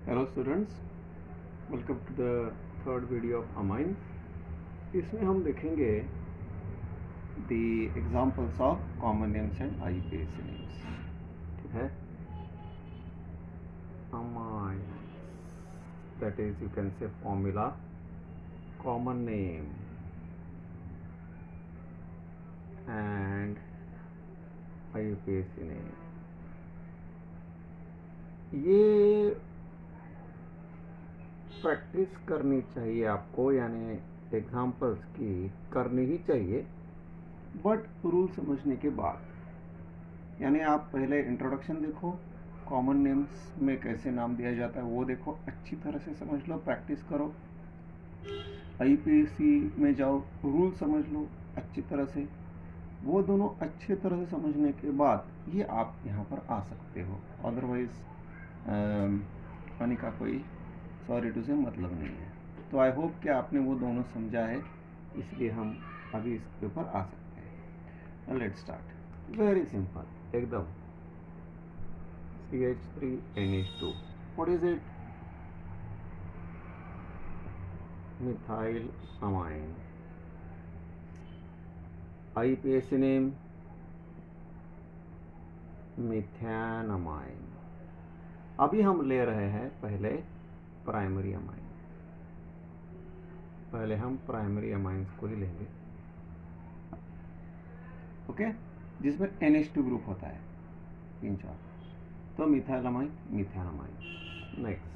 Hello students, welcome to the third video of amines. इसमें हम देखेंगे the examples of common names and IUPAC names. ठीक है, amines that is you can say formula common name and IUPAC name. ये practice करनी चाहिए आपको, यानी एग्जांपल्स की करनी ही चाहिए, बट रूल समझने के बाद। यानी आप पहले इंट्रोडक्शन देखो, कॉमन नेम्स में कैसे नाम दिया जाता है वो देखो, अच्छी तरह से समझ लो, प्रैक्टिस करो। आईयूपीएसी में जाओ, रूल समझ लो अच्छी तरह से। वो दोनों अच्छे तरह से समझने के बाद ये आप यहाँ पर आ सकते हो, अदरवाइज आने का कोई सॉरी टू से मतलब नहीं है। तो आई होप कि आपने वो दोनों समझा है, इसलिए हम अभी इसके ऊपर आ सकते हैं। Let's start. वेरी सिंपल एकदम। CH3NH2, what is it? Methyl amine. IUPAC name methanamine. अभी हम ले रहे हैं पहले प्राइमरी अमाइन। पहले हम प्राइमरी अमाइंस को ही लेंगे, ओके, जिसमें NH2 ग्रुप होता है 3-4। तो methylamine, methanamine. Next,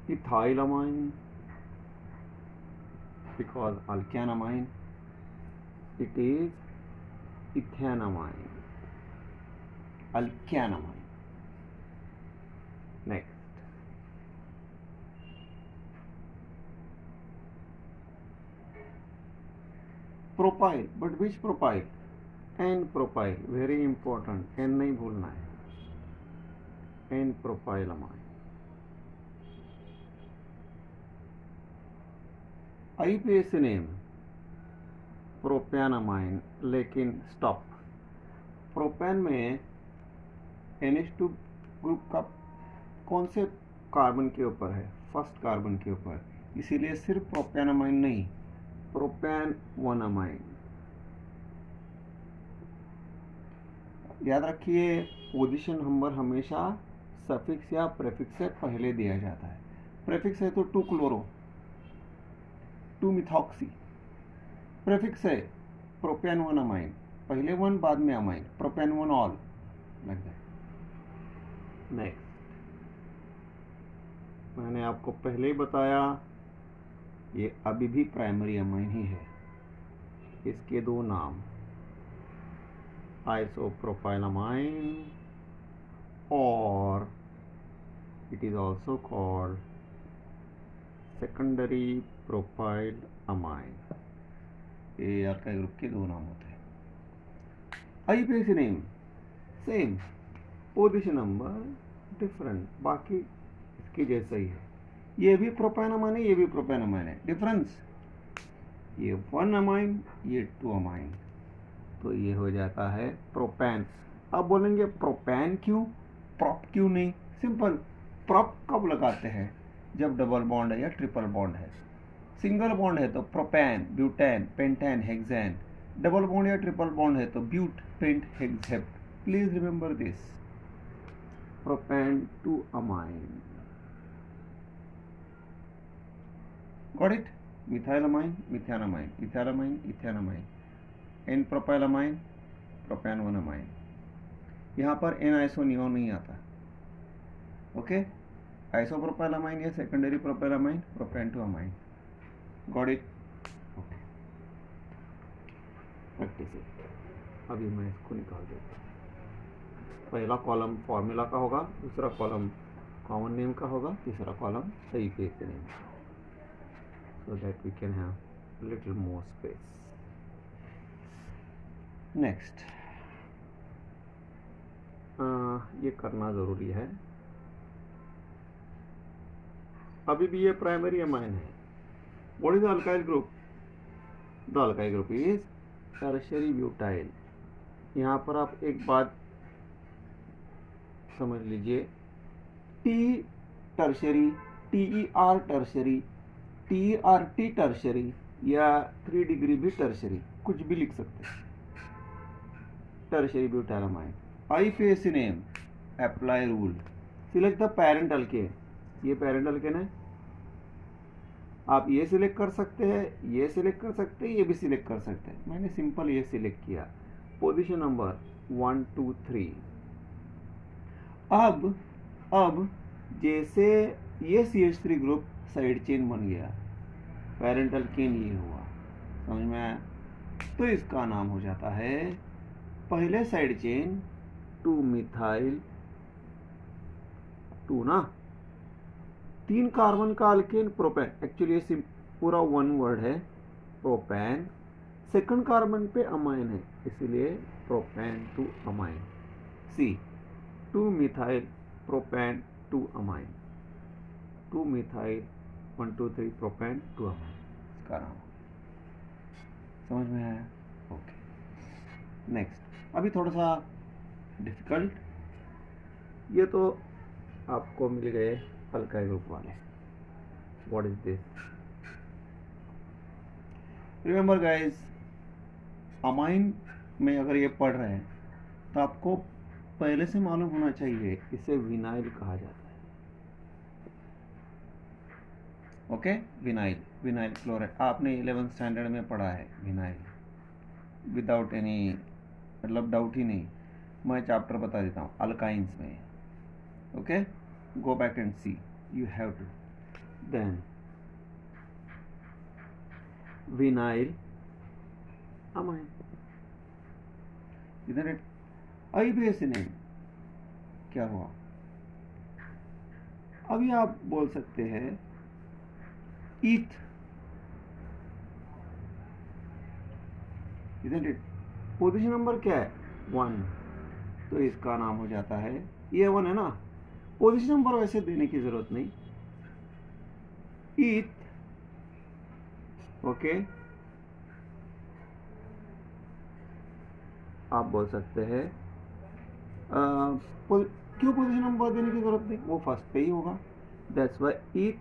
ethylamine, because alkanamine, it is ethanamine, alkanamine. Next, propyl, but which propyl? N-propyl, very important, N नहीं भूलना है, N-propylamine. आईयूपीएसी नेम प्रोपेनमाइन, लेकिन स्टॉप। प्रोपेन में NH2 ग्रुप का कौन से कार्बन के ऊपर है? फर्स्ट कार्बन के ऊपर, इसीलिए सिर्फ प्रोपेनमाइन नहीं, प्रोपेन 1 अमाइन। याद रखिए, पोजीशन नंबर हमेशा सफिक्स या प्रेफिक्स से पहले दिया जाता है। प्रेफिक्स है तो 2 क्लोरो, 2 मिथॉक्सी। प्रेफिक्स है प्रोपेन 1 अमाइन, पहले 1 बाद में amine, propane 1 all, like that. Next, मैंने आपको पहले ही बताया, ये अभी भी प्राइमरी अमाइन ही है। इसके दो नाम, आइसोप्रोपाइलमाइन और it is also called secondary propyl amine. ये आपका ग्रुप के दो नाम होते हैं। IUPAC name same, position number different, बाकी इसके जैसा ही है। ये भी प्रोपेन अमाइन है, ये भी प्रोपेन अमाइन है। डिफरेंस, ये 1 अमाइन, ये 2 अमाइन, तो ये हो जाता है प्रोपेन। अब बोलेंगे प्रोपेन क्यों, प्रोप क्यों नहीं? सिंपल, प्रोप कब लगाते हैं? जब डबल बॉन्ड है या ट्रिपल बॉन्ड है। सिंगल बॉन्ड है तो propane, butane, pentane, hexane. Double bond या ट्रिपल बॉन्ड है तो ब्यूट, पेंट, हेक्सेप। Please remember this, propane 2 amine. Got it? Methylamine, methanamine, ethylamine, ethanamine, N propylamine, propane 1 amine. यहाँ पर एन आइसोनियोन नहीं आता, ओके। आइसोप्रोपाइलमाइन या secondary propylamine, propane 2 amine. Got it? Okay, practice it. अभी मैं इसको निकाल देता हूँ। पहला कॉलम फॉर्मूला का होगा, दूसरा कॉलम कॉमन नेम का होगा, तीसरा column IUPAC name, so that we can have little more space. Next, ये करना ज़रूरी है। अभी भी ये प्राइमरी अमाइन है। What is the alkyl group? The alkyl group is tertiary butyl. यहाँ पर आप एक बात समझ लीजिए, T tertiary, TER tertiary, TERT tertiary या 3 डिग्री भी टर्शरी, कुछ भी लिख सकते हैं। Tertiary butanamine. IUPAC name, apply rule, select the parent alkane. ये पेरेंट अल्केन है, आप ये सिलेक्ट कर सकते हैं, ये सिलेक्ट कर सकते हैं, ये भी सिलेक्ट कर सकते हैं। मैंने सिंपल ये सिलेक्ट किया। Position number 1 2 3। अब जैसे ये CH3 ग्रुप साइड चेन बन गया, पेरेंट अल्केन ये हुआ, समझ में आया? तो इसका नाम हो जाता है पहले साइड चेन 2 मिथाइल 2 ना, 3 कार्बन का अल्केन प्रोपेन, एक्चुअली ये पूरा वन वर्ड है, प्रोपेन। सेकंड कार्बन पे अमाइन है, इसलिए प्रोपेन 2 अमाइन। सी 2 methyl propane 2 amine, 2 methyl 1 2 3 propane 2 amine, इसका नाम। समझ में आया? Okay, next. अभी थोड़ा सा डिफिकल्ट, ये तो आपको मिल गए अल्काइल ग्रुप वाले। What is this? Remember guys, amine में अगर ये पढ़ रहे हैं तो आपको पहले से मालूम होना चाहिए, इसे विनाइल कहा जाता है। ओके, विनाइल, विनाइल क्लोराइड आपने 11th स्टैंडर्ड में पढ़ा है। विनाइल विदाउट एनी, मतलब डाउट ही नहीं। मैं चैप्टर बता देता हूँ अल्काइंस में। Okay, go back and see, you have to. Then vinyl amine, isn't it? IUPAC name क्या हुआ? अभी आप बोल सकते हैं ईथ, isn't it? पोजीशन नंबर क्या है? 1, तो इसका नाम हो जाता है, ये 1 है ना, पोजीशन नंबर वैसे देने की जरूरत नहीं। ईथ, ओके, आप बोल सकते हैं क्यों पोजीशन नंबर देने की जरूरत नहीं, वो फर्स्ट पे ही होगा, दैट्स व्हाई ईथ।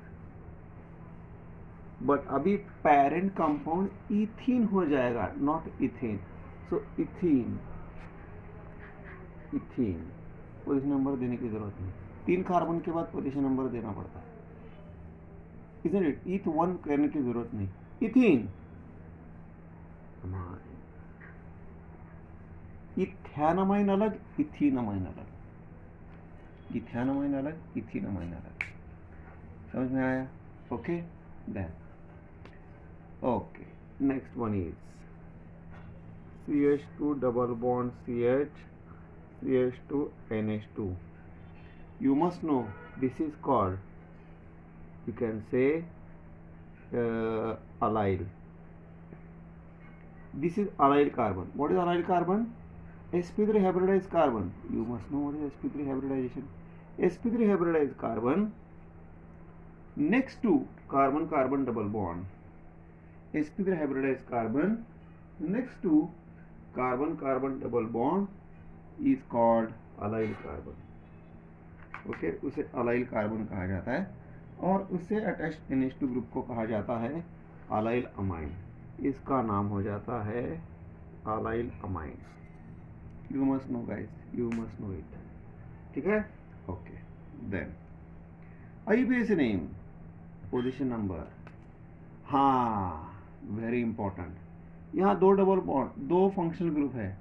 बट अभी पेरेंट कंपाउंड इथीन हो जाएगा, not ethane, so ethene, ethene position number देने की जरूरत नहीं। 3 कार्बन के बाद पोजीशन नंबर देना पड़ता है, isn't it? ईथ 1 करने की जरूरत नहीं। इथीन, इथेनमाइन अलग, इथीनमाइन अलग, इथेनमाइन अलग, इथीनमाइन अलग। समझ में आया? Okay, then okay, next one is CH2 double bond CH, CH2 NH2. You must know this is called, you can say allyl. This is allyl carbon. What is allyl carbon? sp3 hybridized carbon. You must know what is sp3 hybridization. sp3 hybridized carbon next to carbon carbon double bond. sp3 hybridized carbon next to carbon carbon double bond is called allyl carbon. Okay, उसे allyl carbon कहा जाता है, और उससे attached NH2 group को कहा जाता है अलाइल अमाइन। इसका नाम हो जाता है allyl amine. You must know guys, you must know it, ठीक है? Okay, then IUPAC name, position number, हाँ वेरी इंपॉर्टेंट। यहाँ 2 डबल बॉन्ड, 2 फंक्शनल ग्रुप है,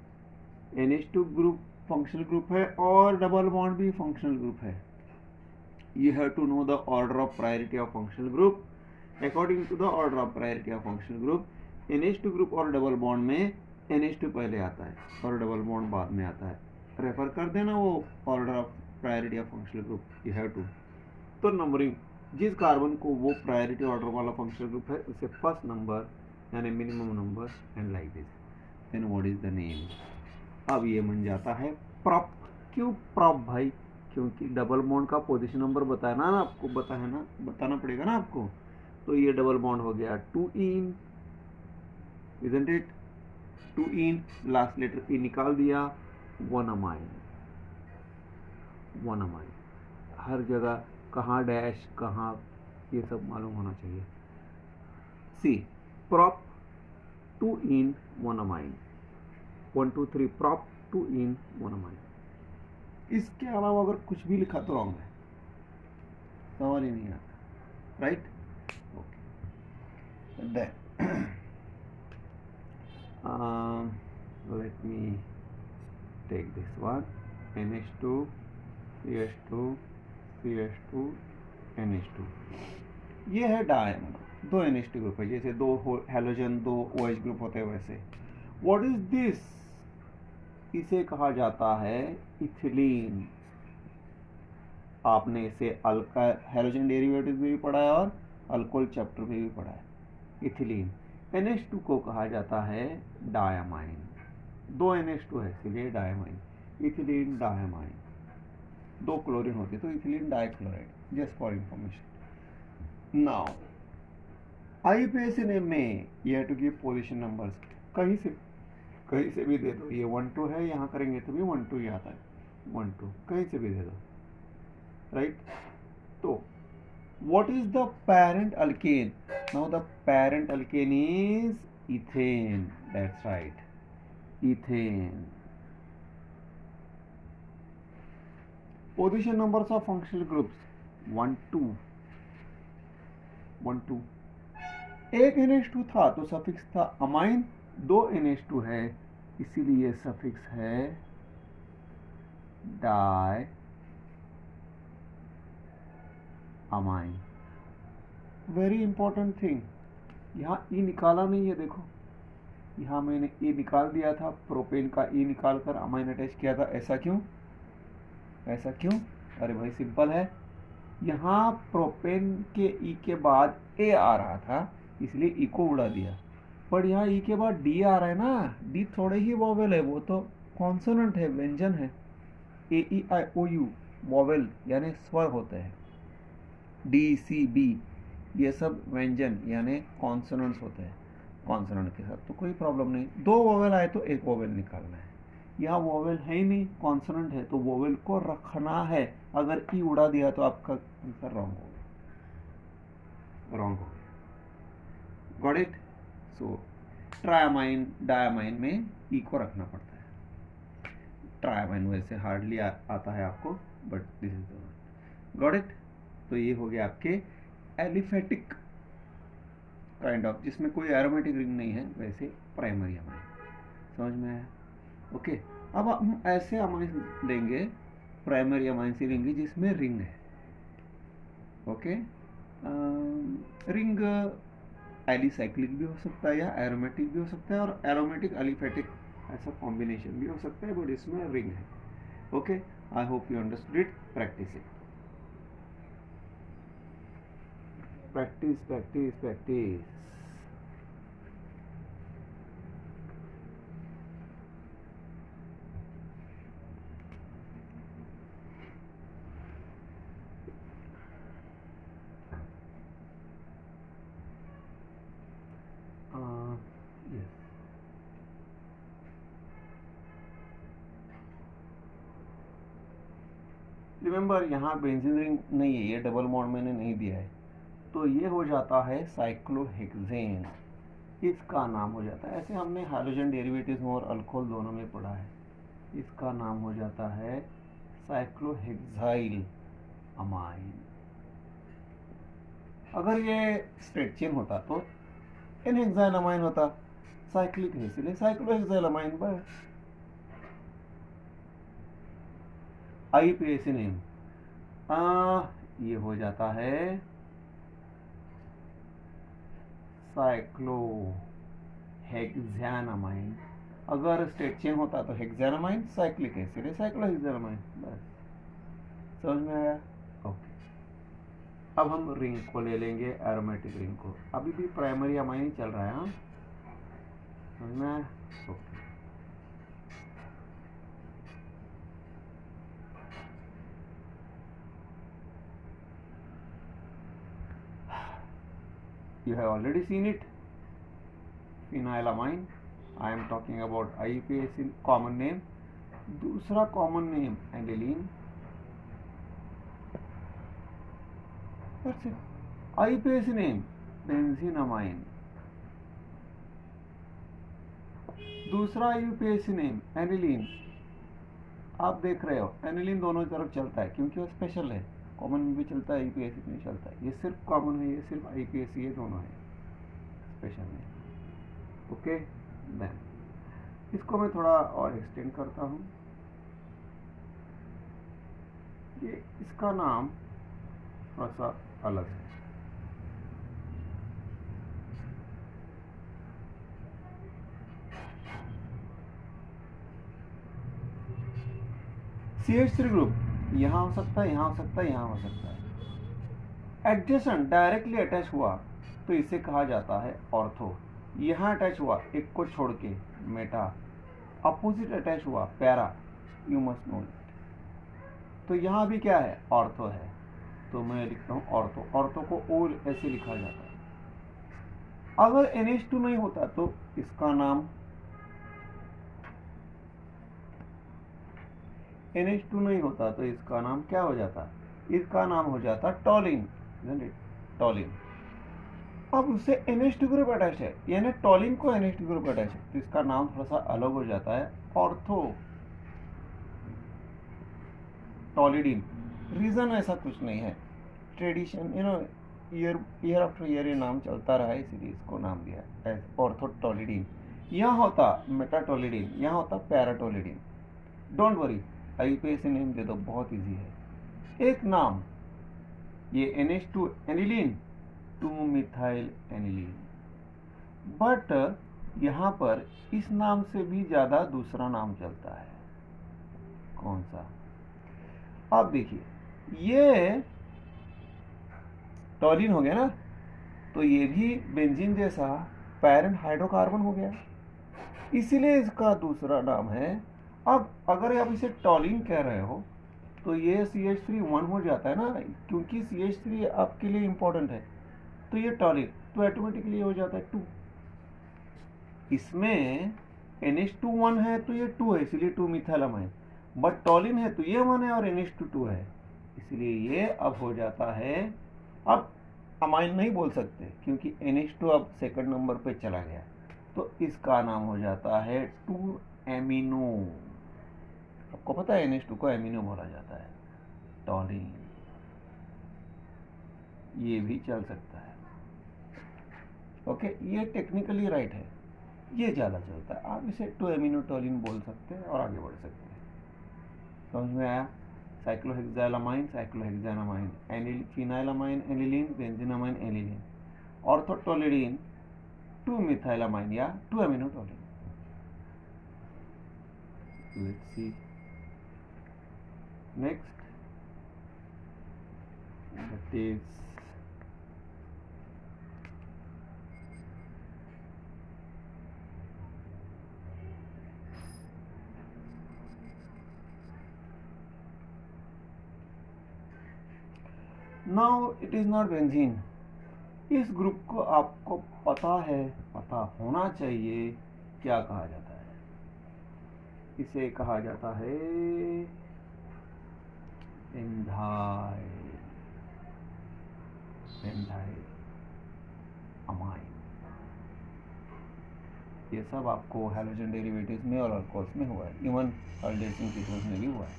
NH2 ग्रुप फंक्शनल ग्रुप है और डबल बॉन्ड भी फंक्शनल ग्रुप है। You have to know the order of priority of functional group. According to the order of priority of functional group, NH2 group और double bond में NH2 पहले आता है और डबल बॉन्ड बाद में आता है। रेफर कर देना वो order of priority of functional group, you have to. तो नंबरिंग, जिस कार्बन को वो प्रायोरिटी ऑर्डर वाला फंक्शनल ग्रुप है उसे फर्स्ट नंबर यानी minimum number and like this, then what is the name. अब ये बन जाता है प्रॉप। क्यों प्रॉप भाई? क्योंकि डबल बॉन्ड का पोजीशन नंबर बताया ना आपको, बताना पड़ेगा ना आपको। तो ये डबल बॉन्ड हो गया 2 इन, isn't it? NH2इन, लास्ट लेटर E निकाल दिया, वन अमाइन। वन अमाइन हर जगह कहाँ डैश कहाँ, ये सब मालूम होना चाहिए। See prop 2 in 1 amine, 1 2 3 prop 2 in 1 amine. इसके अलावा अगर कुछ भी लिखा तो रॉन्ग है, समझ ही नहीं आता, right? Okay, then let me take this one, NH2 CH2 CH2 NH2, ये है डायमंड, दो NH2 ग्रुप है, जैसे दो हैलोजन दो OH ग्रुप होते हैं वैसे। What is this? इसे कहा जाता है इथिलीन। आपने इसे हैलोजन डेरिवेटिव में भी पढ़ा है और अल्कोहल चैप्टर में भी पढ़ा है। इथिलीन। NH2 को कहा जाता है डायमाइन, दो NH2 है इसलिए डायमाइन, इथिलीन डायमाइन। दो क्लोरीन होती है तो ethylene dichloride, just for information. Now IUPAC में यह टू गिव पोजीशन नंबर्स, कहीं से भी दे दो, ये 1 2 है, यहाँ करेंगे तो भी 1 2 ही आता है, 1 2 कहीं से भी दे दो, राइट? तो what is the parent alkane? Now the parent alkane is ethane, that's right, ethane. Position numbers of functional groups 1 2 1 2। एक NH2 था तो सफिक्स था अमाइन, दो NH2 है इसीलिए सफिक्स है diamine. Very important thing, यहाँ E निकाला नहीं है, देखो यहाँ मैंने E निकाल दिया था, प्रोपेन का E निकाल कर अमाइन अटैच किया था, ऐसा क्यों? ऐसा क्यों? अरे भाई सिंपल है, यहाँ प्रोपेन के E के बाद A आ रहा था इसलिए E को उड़ा दिया, पर यहाँ E के बाद D आ रहा है ना, D थोड़े ही वॉवेल है, वो तो कॉन्सोनेंट है, व्यंजन है। AEIOU वॉवेल यानी स्वर होते हैं, DCB ये सब व्यंजन यानी कॉन्सोनेंट्स होते हैं, कॉन्सोनेंट के साथ तो कोई प्रॉब्लम नहीं। दो वोवेल आए तो एक वोवेल निकालना है, यहाँ वोवेल है ही नहीं, कॉन्सोनेंट है तो वोवेल को रखना है। अगर ई उड़ा दिया तो आपका आंसर रॉन्ग हो गया, रॉन्ग हो गया। Got it? सो ट्रायमाइन डायमाइन में ई को रखना पड़ता है। ट्रायमाइन वैसे हार्डली आता है आपको, but this is the one. Got it? तो ये हो गया आपके एलिफेटिक काइंड ऑफ, जिसमें कोई एरोमेटिक रिंग नहीं है, वैसे प्राइमरी अमाइन। समझ में आया? ओके, अब हम ऐसे अमाइन लेंगे, प्राइमरी अमाइन से लेंगे जिसमें रिंग है। ओके, रिंग एलिसाइक्लिक भी हो सकता है या एरोमेटिक भी हो सकता है, और एरोमेटिक एलिफेटिक ऐसा कॉम्बिनेशन भी हो सकता है, बट इसमें रिंग है। Okay, I hope you understood it. Practice it, practice practice practice. yes, remember यहाँ बेंजीन रिंग नहीं है, ये डबल बॉन्ड मैंने नहीं दिया है, तो ये हो जाता है साइक्लोहेक्सेन, इसका नाम हो जाता है, ऐसे हमने हाइड्रोजन डेरिवेटिव्स और अल्कोहल दोनों में पढ़ा है, इसका नाम हो जाता है साइक्लोहेक्साइल अमाइन। अगर ये स्ट्रेट चेन होता तो एनहेक्साइल अमाइन होता, साइक्लिक है इसलिए साइक्लोहेक्साइल अमाइन। बस IUPAC नेम ये हो जाता है साइक्लोहेक्सानमाइन। अगर स्ट्रेट चेन होता तो हेक्सानमाइन, साइक्लिक एसिड है साइक्लोहेक्सानमाइन। बस समझ में आया? ओके, अब हम रिंग को ले लेंगे, एरोमेटिक रिंग को। अभी भी प्राइमरी अमाइन ही चल रहा है, हाँ समझ में आया? Okay, you have already seen it, phenylamine, I am talking about IUPAC common name. दूसरा common name aniline. IUPAC name benzenamine. दूसरा IUPAC नेम एनिलीन. आप देख रहे हो एनिलीन दोनों तरफ चलता है क्योंकि वो स्पेशल है. कॉमन में भी चलता है, IUPAC में चलता है. ये सिर्फ कॉमन है, ये सिर्फ IUPAC, ये दोनों है स्पेशल है. ओके, देन इसको मैं थोड़ा और एक्सटेंड करता हूँ. ये इसका नाम थोड़ा सा अलग है. CH3 ग्रुप यहाँ हो सकता है, यहाँ हो सकता है, यहाँ हो सकता है. एडजेसेंट डायरेक्टली अटैच हुआ तो इसे कहा जाता है ऑर्थो. यहाँ अटैच हुआ एक को छोड़ के मेटा. अपोजिट अटैच हुआ para. You must know it. तो यहाँ भी क्या है, ऑर्थो है. तो मैं लिखता हूँ ऑर्थो. ऑर्थो को ओ ऐसे लिखा जाता है. अगर NH2 नहीं होता तो इसका नाम NH2 नहीं होता तो इसका नाम क्या हो जाता, इसका नाम हो जाता टॉलिन. टॉलिन. अब उससे NH2 ग्रुप अटैच है, यानी टॉलिन को NH2 ग्रुप अटैच है, तो इसका नाम थोड़ा सा अलग हो जाता है, ऑर्थो टॉलिडीन. रीजन ऐसा कुछ नहीं है, ट्रेडिशन ईयर आफ्टर ईयर ये नाम चलता रहा है, इसलिए इसको नाम दिया है ऑर्थोटोलिडीन. यहाँ होता मेटाटोलिडीन, यहाँ होता पैराटोलिडीन. डोंट वरी, IUPAC नेम दे दो, बहुत इजी है. एक नाम ये NH2 aniline 2 methyl aniline. But यहाँ पर इस नाम से भी ज्यादा दूसरा नाम चलता है. कौन सा? आप देखिए, ये टॉलिन हो गया ना, तो ये भी बेंजीन जैसा पैरेंट हाइड्रोकार्बन हो गया, इसीलिए इसका दूसरा नाम है. अब अगर आप इसे टॉलिन कह रहे हो तो ये CH3 1 हो जाता है ना, क्योंकि CH3 आपके लिए इंपॉर्टेंट है, तो ये टॉलिन, तो ऑटोमेटिकली हो जाता है 2. इसमें NH2 1 है तो ये 2 है, इसलिए 2 मिथाइलामाइन. बट टॉलिन है तो ये 1 है और NH2 2 है, इसलिए ये अब हो जाता है. अब अमाइन नहीं बोल सकते क्योंकि NH2 अब सेकंड नंबर पे चला गया, तो इसका नाम हो जाता है 2 एमिनो. आपको पता है NH2 को एमिनो बोला जाता है, टॉलिन. ये भी चल सकता है. ओके, ये टेक्निकली राइट है, ये ज्यादा चलता है. आप इसे 2 एमिनो टॉलिन बोल सकते हैं और आगे बढ़ सकते हैं. समझ में आया? साइक्लोहेक्साइलामाइन, साइक्लोहेक्साइलामाइन, फिनाइलामाइन एनिलीन, बेंजीनामाइन एनिलीन. ऑर्थोटोलिडीन 2 मिथाइलामाइन या 2 amino टॉलिन. Let's see next, that is now it is not benzene. इस ग्रुप को आपको पता है, पता होना चाहिए क्या कहा जाता है. इसे कहा जाता है एंजाइल अमाइन. ये सब आपको हैलोजन डेरिवेटिव्स में और अल्कोहल्स में हुआ है, इवन अल्डेसिन कीटोन्स में भी हुआ है.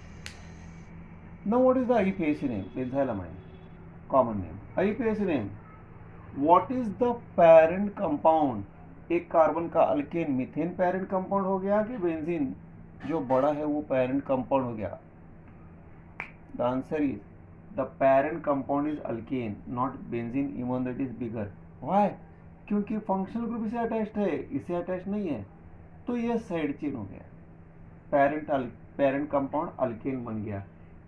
Now what is the IUPAC name? Benzylamine common name. IUPAC name, what is the parent compound? एक कार्बन का अल्केन मीथेन पेरेंट कंपाउंड हो गया कि बेंजीन जो बड़ा है वो पेरेंट कंपाउंड हो गया? The answer is the parent compound is alkane, not benzene, even that is bigger. Why? क्योंकि फंक्शनल ग्रुप इसे अटैच्ड है, इसे अटैच नहीं है, तो ये साइड चेन हो गया. पेरेंट कंपाउंड अल्केन बन गया.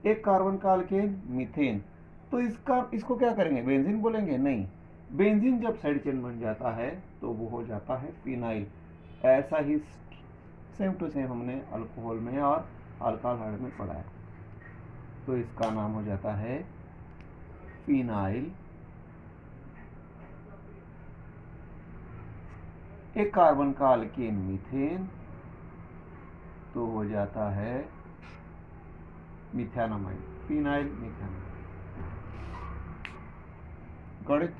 एक कार्बन का अल्केन मीथेन, तो इसको क्या करेंगे? बेंजीन बोलेंगे? नहीं. बेंजीन जब साइड चेन बन जाता है तो वो हो जाता है फिनाइल. ऐसा ही सेम टू सेम हमने अल्कोहल में और अल्कोहल में पढ़ा है, तो इसका नाम हो जाता है फिनाइल एक कार्बन का अल्केन मीथेन तो हो जाता है मिथानमाइन, फिनाइल मिथानमाइन। गणित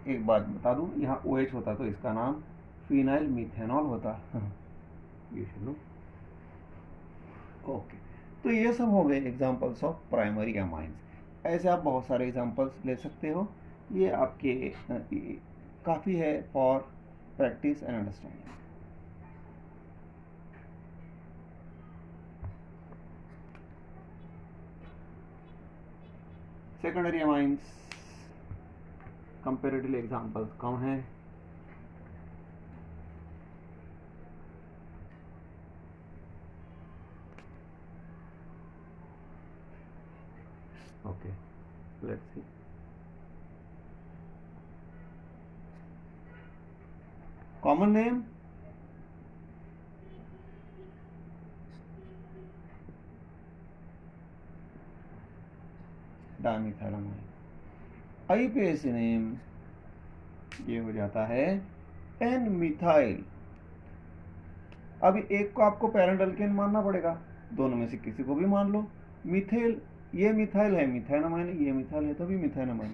एक बात बता दूं, यहाँ OH होता तो इसका नाम फिनाइल मिथेनॉल होता। ये सुनो। ओके, तो ये सब हो गए एग्जांपल्स ऑफ प्राइमरी अमाइंस। ऐसे आप बहुत सारे एग्जांपल्स ले सकते हो। ये आपके काफ़ी है for practice and understanding. Secondary amines comparatively examples कम हैं। Okay, let's see. Common name dimethylamine. IUPAC name ये हो जाता है एन मिथाइल। अभी एक को आपको पेरेंट अल्केन मानना पड़ेगा, दोनों में से किसी को भी मान लो। मिथाइल, ये मिथाइल है मिथाइलमाइन, ये मिथाइल है तो भी मिथाइलमाइन,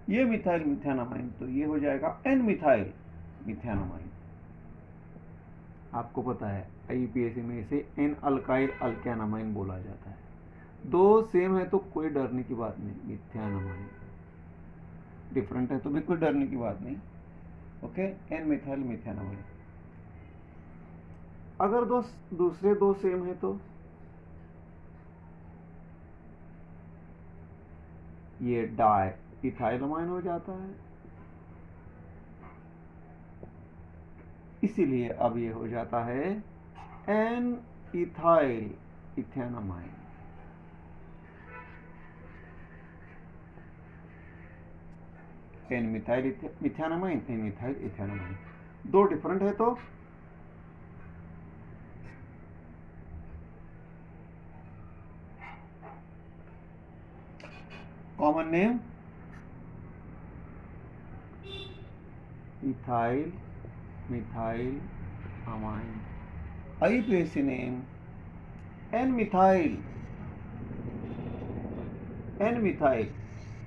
ये मिथाइल मिथाइलमाइन, तो ये हो जाएगा एन मिथाइल मिथाइलमाइन। आपको पता है आईयूपीएसी में इसे एन अल्काइल अल्केनामाइन बोला जाता है। दो सेम है तो कोई डरने की बात नहीं, मिथाइलमाइन। डिफरेंट है तो भी कोई डरने की बात नहीं। Okay, N methyl methylamine. अगर दूसरे दो सेम है तो ये डाई इथाइलमाइन हो जाता है, इसीलिए अब ये हो जाता है N ethyl ethanamine. N methyl methylamine, N methyl ethanamine. दो डिफरेंट है तो common name ethyl methyl amine. IUPAC name N methyl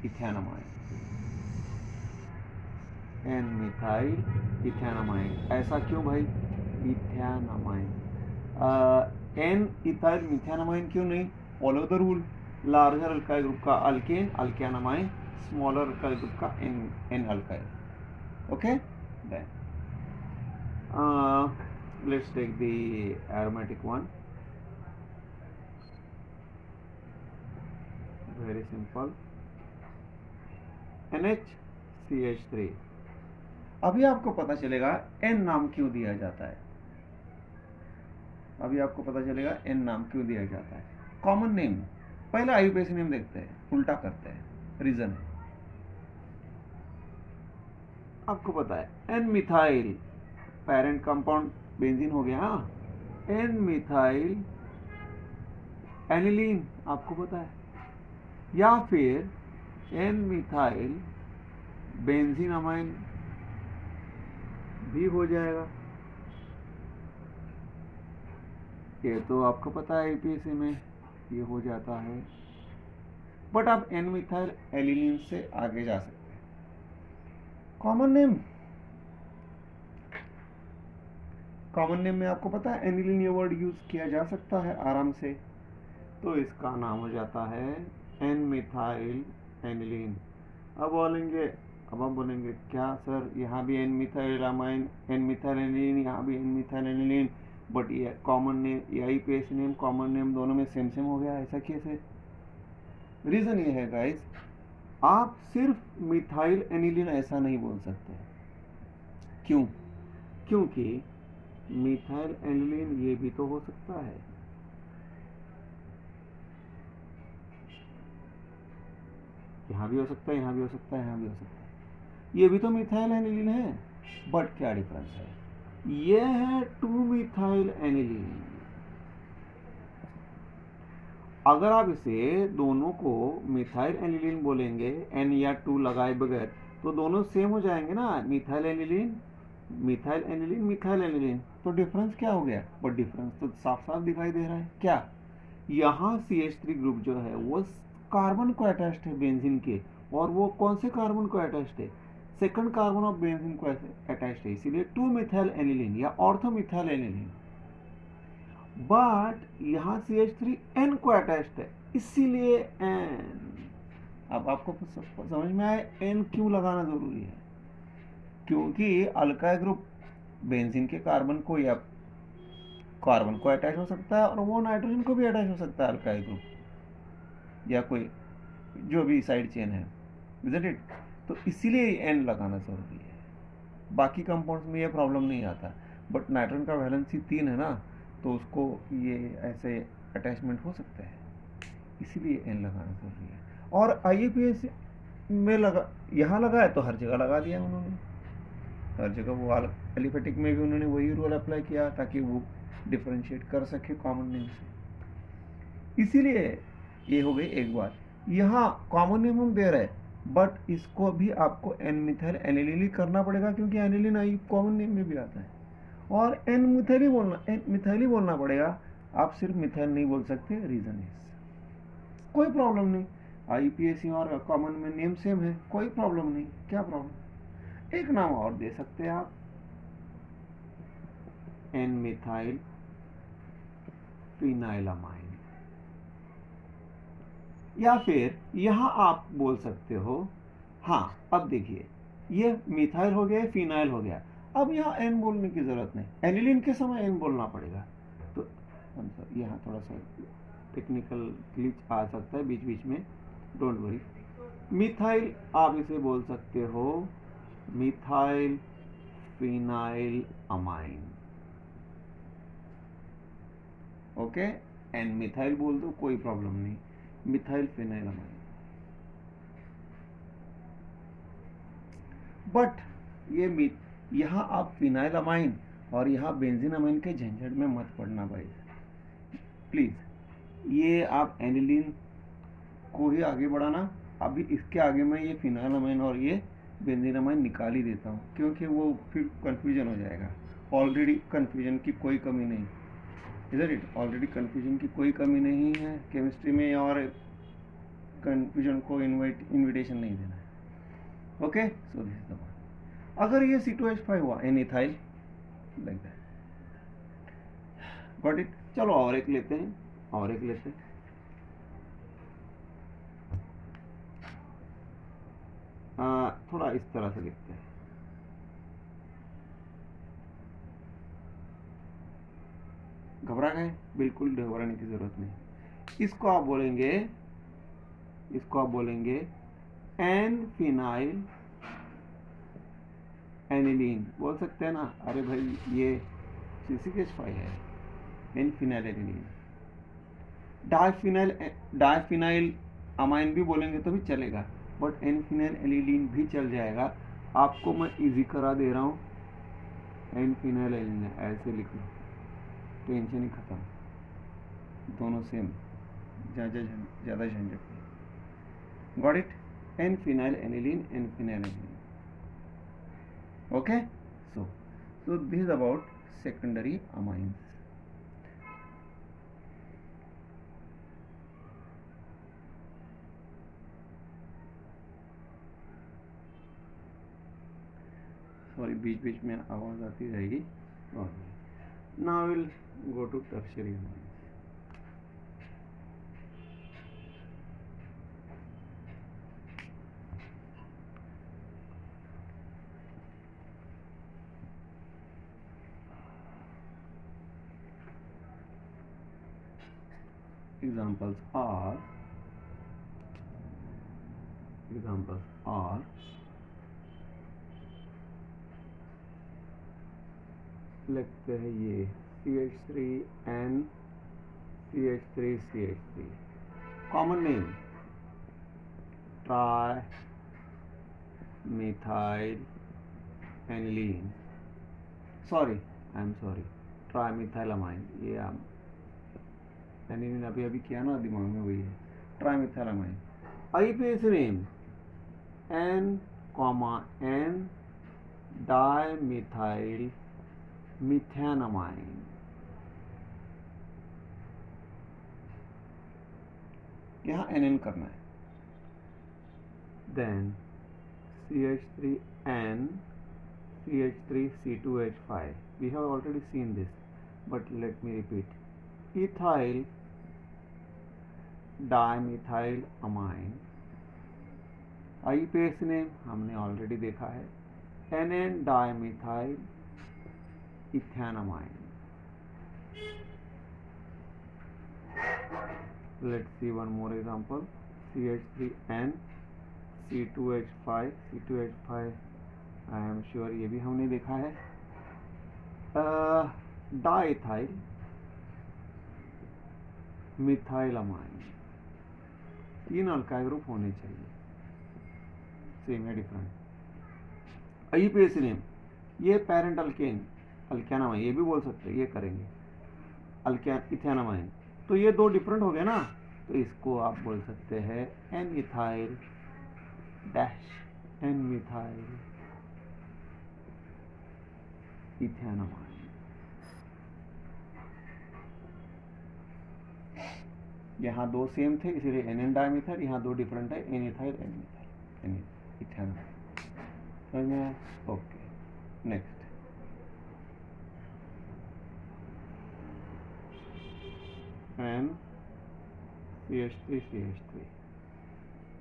ethanamine, N methyl ethanamine. ऐसा क्यों भाई? इथेनामाइन, एन इथाइल मिथेनामाइन क्यों नहीं? Follow the rule, larger alkyl group का alkane alkanamine, smaller alkyl group का N alkyl. Okay, then let's take the aromatic one. Very simple, NHCH3। अभी आपको पता चलेगा N नाम क्यों दिया जाता है। अभी आपको पता चलेगा N नाम क्यों दिया जाता है। कॉमन नेम, पहले आईयूपीएसी नेम देखते हैं, उल्टा करते हैं, रीजन है। आपको पता है N methyl parent compound benzene हो गया, एन मिथाइल एनिलीन आपको पता है, या फिर एन मिथाइल बेंजीन अमाइन भी हो जाएगा। ये तो आपको पता है आईयूपीएसी में ये हो जाता है, बट आप एन मिथाइल एनिलीन से आगे जा सकते हैं। कॉमन नेम में आपको पता है एनिलीन ये वर्ड यूज किया जा सकता है आराम से, तो इसका नाम हो जाता है एन मिथाइल एनिलीन। अब हम बोलेंगे क्या सर, यहाँ भी N methyl amine, N methyl aniline, यहाँ भी एन मिथाइल एनिलीन, बट ये common name, IUPAC name common name दोनों में सेम हो गया, ऐसा कैसे? रीजन ये है गाइस, आप सिर्फ मिथाइल एनिलीन ऐसा नहीं बोल सकते। क्यों? क्योंकि मिथाइल एनिलीन ये भी तो हो सकता है। यहाँ भी हो सकता है, यहाँ भी हो सकता है, यहाँ भी हो सकता है। ये भी तो मिथाइल एनिलीन है, बट क्या डिफरेंस है? ये है 2 मिथाइल एनिलीन। अगर आप इसे दोनों को मिथाइल एनिलीन बोलेंगे, एन या 2 लगाए बगैर, तो दोनों सेम हो जाएंगे ना, methyl aniline methyl aniline methyl aniline, तो डिफरेंस क्या हो गया? बट डिफरेंस तो साफ साफ दिखाई दे रहा है। क्या? यहाँ CH3 ग्रुप जो है वो कार्बन को अटैच्ड है बेंजीन के, और वो कौन से कार्बन को अटैच्ड है? सेकंड कार्बन ऑफ बेंजीन को अटैच्ड है, इसीलिए 2 मिथाइल एनिलीन या ऑर्थो मिथाइल एनिलीन। बट यहाँ CH3 N को अटैच्ड है, इसीलिए N। अब आपको समझ में आए N क्यों लगाना जरूरी है? क्योंकि अल्काइल ग्रुप बेंजीन के कार्बन को या कार्बन को अटैच हो सकता है, और वो नाइट्रोजन को भी अटैच हो सकता है, अल्काइल ग्रुप या कोई जो भी साइड चेन है, इजंट इट? तो इसीलिए N लगाना जरूरी है। बाकी कंपाउंड्स में ये प्रॉब्लम नहीं आता, बट नाइट्रोजन का वैलेंसी 3 है ना, तो उसको ये ऐसे अटैचमेंट हो सकता है, इसीलिए N लगाना जरूरी है। और IUPAC में लगा, यहाँ लगा है तो हर जगह लगा दिया उन्होंने, हर जगह वो एलिफेटिक में भी उन्होंने वही रूल अप्लाई किया ताकि वो डिफरेंशिएट कर सके कॉमन नेम से। इसीलिए ये हो गई एक बात। यहाँ कॉमन नेम हम दे रहे हैं, बट इसको भी आपको N मिथाइल एनिलीन करना पड़ेगा, क्योंकि एनिलीन आई कॉमन नेम में भी आता है, और N मिथाइल बोलना पड़ेगा। आप सिर्फ मिथाइल नहीं बोल सकते, रीजन इज कोई प्रॉब्लम नहीं। IUPAC और कॉमन में नेम सेम है, कोई प्रॉब्लम नहीं। क्या प्रॉब्लम? एक नाम और दे सकते हैं आप, N मिथाइल फिनाइलामाइन, या फिर यहां आप बोल सकते हो, हाँ अब देखिए ये मिथाइल हो गया, फिनाइल हो गया, अब यहाँ N बोलने की जरूरत नहीं, एनिलीन के समय N बोलना पड़ेगा। तो यहाँ थोड़ा सा टेक्निकल ग्लिच आ सकता है बीच बीच में, डोंट वरी। मिथाइल आप इसे बोल सकते हो methyl phenyl amine, okay? N methyl बोल दो, कोई प्रॉब्लम नहीं, मिथाइल फिनाइल अमाइन। बट ये यहाँ आप फिनाइल अमाइन और यहाँ बेंजीन अमाइन के झंझट में मत पड़ना भाई, प्लीज। ये आप एनिलीन को ही आगे बढ़ाना। अभी इसके आगे मैं ये फिनाइल अमाइन और ये बेंजीन अमाइन निकाल ही देता हूँ, क्योंकि वो फिर कंफ्यूजन हो जाएगा। ऑलरेडी कंफ्यूजन की कोई कमी नहीं, इधर इट ऑलरेडी कंफ्यूजन की कोई कमी नहीं है केमिस्ट्री में, और कंफ्यूजन को इन्विटेशन नहीं देना है, okay? So this is the one. अगर ये C2H5 हुआ N ethyl like that, got it? चलो और एक लेते हैं, और एक लेते हैं। थोड़ा इस तरह से लिखते हैं, घबरा गए? बिल्कुल घबराने की जरूरत नहीं। इसको आप बोलेंगे एन फिनाइल एनिलीन, बोल सकते हैं ना? अरे भाई ये CCH5 है, N phenyl aniline. Diphenyl amine भी बोलेंगे तो भी चलेगा, बट एन फिनाइल एनिलीन भी चल जाएगा। आपको मैं इजी करा दे रहा हूँ, एन फिनाइल एनिलीन ऐसे लिख लो, टेंशन ही खत्म, दोनों सेम, ज़्यादा झंझट नहीं। Got it? N phenyl aniline, N phenyl aniline, okay? So this is about secondary amines. Sorry बीच बीच में आवाज आती रहेगी। Now we'll go to tertiary amines. Examples are लिखते हैं ये CH3N CH3 common name tri methyl aniline, tri methyl amine. ये एनिलीन अभी किया ना, दिमाग में वही है, tri methyl amine. IUPAC name N comma N dimethyl methanamine. यहाँ NN करना है। Then CH3N CH3C2H5. We have already seen this, but let me repeat. Ethyl dimethyl amine. IUPAC name हमने ऑलरेडी देखा है, NN dimethyl ethanamine. Let's see one more example. CH3N C2H5 C2H5 I am sure ये भी हमने देखा है। Diethyl मिथाइलमाइन। 3 alkyl group होने चाहिए, सेम है डिफरेंट। IUPAC नेम, ये पेरेंट अल्केन अल्केनामाइन, ये भी बोल सकते हैं, ये करेंगे इथेनामाइन। तो ये 2 डिफरेंट हो गए ना, तो इसको आप बोल सकते हैं N ethyl dash N methyl ethanamine. यहाँ 2 सेम थे इसीलिए NN डाइमिथाइल, यहाँ 2 डिफरेंट है, N ethyl N methyl N ethanamine. समझ में आया? Okay, next. N CH3 CH3.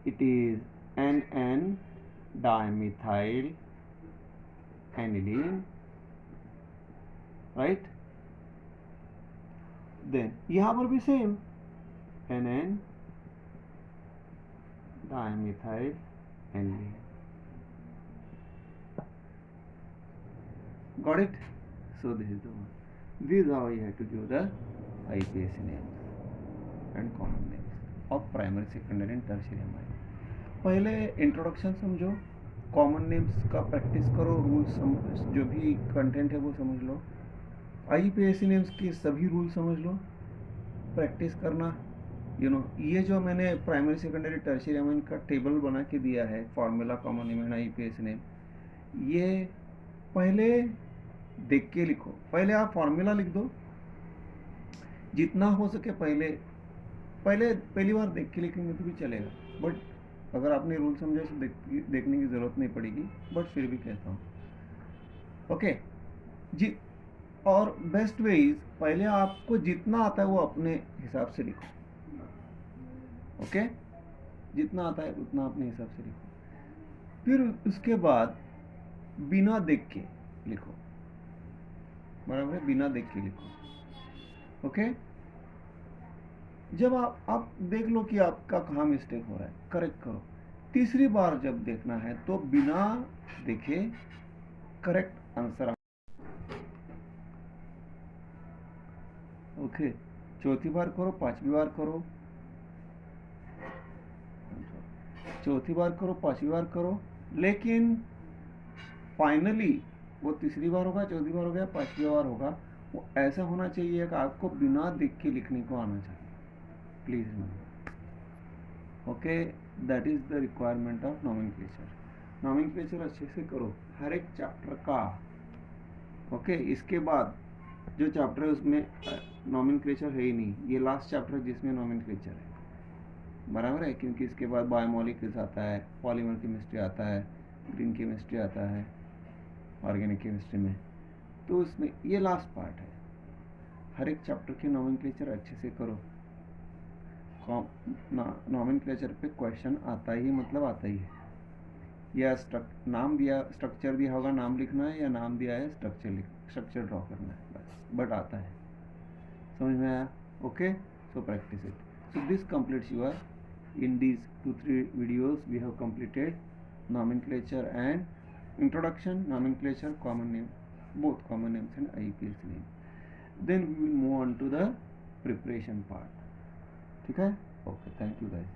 It is NN dimethyl aniline, right? Then यहाँ पर भी same NN dimethyl aniline. Got it? So this is the one. This is how you have to give the IUPAC names and common names of primary, secondary and tertiary amine. पहले introduction समझो, common names का practice करो, rules जो भी content है वो समझ लो, IUPAC names के सभी रूल समझ लो, प्रैक्टिस करना। ये जो मैंने प्राइमरी, सेकेंडरी, टर्शियरी अमाइन का टेबल बना के दिया है, formula, common name and IUPAC name, ये पहले देख के लिखो। पहले आप फार्मूला लिख दो, जितना हो सके पहली बार देख के लिखेंगे तो भी चलेगा, बट अगर आपने रूल समझे तो देखने की जरूरत नहीं पड़ेगी, बट फिर भी कहता हूँ, ओके जी। और बेस्ट वे इज पहले आपको जितना आता है वो अपने हिसाब से लिखो, ओके, जितना आता है उतना अपने हिसाब से लिखो। फिर उसके बाद बिना देख के लिखो, बराबर है, बिना देख के लिखो, ओके। जब आप देख लो कि आपका कहाँ मिस्टेक हो रहा है, करेक्ट करो। तीसरी बार जब देखना है तो बिना देखे करेक्ट आंसर, ओके। चौथी बार करो, पांचवी बार करो, चौथी बार करो, पांचवी बार करो, लेकिन फाइनली वो तीसरी बार होगा, चौथी बार हो गया, पांचवी बार होगा, वो ऐसा होना चाहिए कि आपको बिना देख के लिखने को आना चाहिए। Please remember, okay, that is the requirement of nomenclature. Nomenclature अच्छे से करो हर एक चैप्टर का, ओके। इसके बाद जो चैप्टर है उसमें नॉमेनक्लेचर है ही नहीं, ये लास्ट चैप्टर जिसमें नॉमेनक्लेचर है, बराबर है, क्योंकि इसके बाद बायोमोलिक्यूल्स आता है, पॉलीमर केमिस्ट्री आता है, ग्रीन केमिस्ट्री आता है ऑर्गेनिक केमिस्ट्री में, तो उसमें ये लास्ट पार्ट है। हर एक चैप्टर के नॉमेनक्लेचर अच्छे से करो। नॉमेनक्लेचर पे क्वेश्चन आता ही मतलब आता ही है, या नाम दिया, स्ट्रक्चर दिया होगा, नाम लिखना है, या नाम दिया है, स्ट्रक्चर ड्रॉ करना है, बस, बट आता है। समझ में आया? Okay, so practice it. So this completes your, in these 2-3 videos we have completed nomenclature and introduction, nomenclature, common name, both common names and IUPAC name. Then we will move on to the preparation part. ठीक है? Okay, thank you guys.